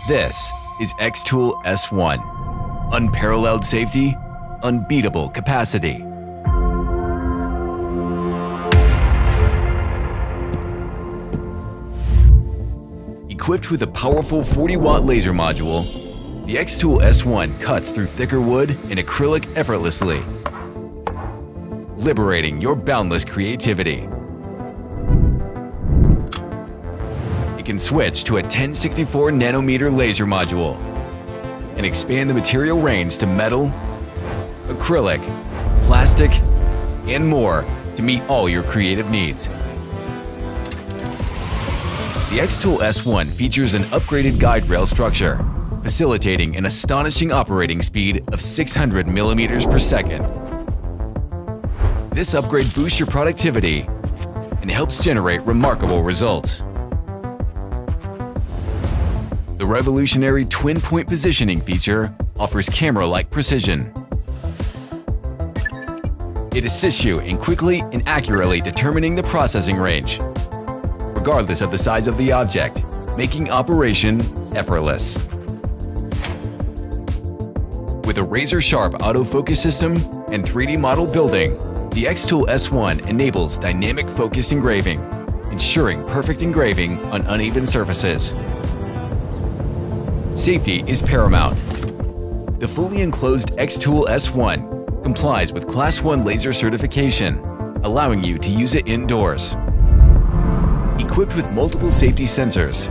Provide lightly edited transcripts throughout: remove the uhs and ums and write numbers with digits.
This is xTool S1. Unparalleled safety, unbeatable capacity. Equipped with a powerful 40-watt laser module, the xTool S1 cuts through thicker wood and acrylic effortlessly, liberating your boundless creativity. It can switch to a 1064 nanometer laser module and expand the material range to metal, acrylic, plastic, and more to meet all your creative needs. The xTool S1 features an upgraded guide rail structure, facilitating an astonishing operating speed of 600 millimeters per second. This upgrade boosts your productivity and helps generate remarkable results. The revolutionary twin-point positioning feature offers camera-like precision. It assists you in quickly and accurately determining the processing range, regardless of the size of the object, making operation effortless. With a razor-sharp autofocus system and 3D model building, the xTool S1 enables dynamic focus engraving, ensuring perfect engraving on uneven surfaces. Safety is paramount. The fully enclosed xTool S1 complies with Class 1 laser certification, allowing you to use it indoors. Equipped with multiple safety sensors,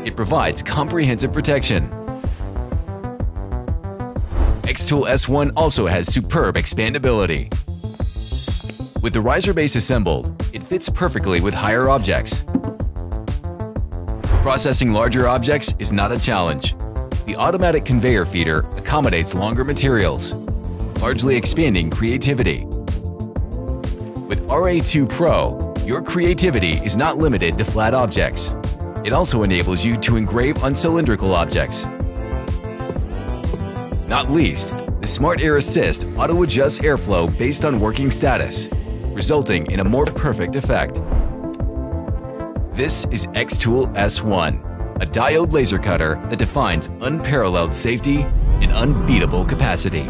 it provides comprehensive protection. xTool S1 also has superb expandability. With the riser base assembled, it fits perfectly with higher objects. Processing larger objects is not a challenge. The automatic conveyor feeder accommodates longer materials, largely expanding creativity. With RA2 Pro, your creativity is not limited to flat objects. It also enables you to engrave on cylindrical objects. Not least, the Smart Air Assist auto-adjusts airflow based on working status, resulting in a more perfect effect. This is xTool S1, a diode laser cutter that defines unparalleled safety and unbeatable capacity.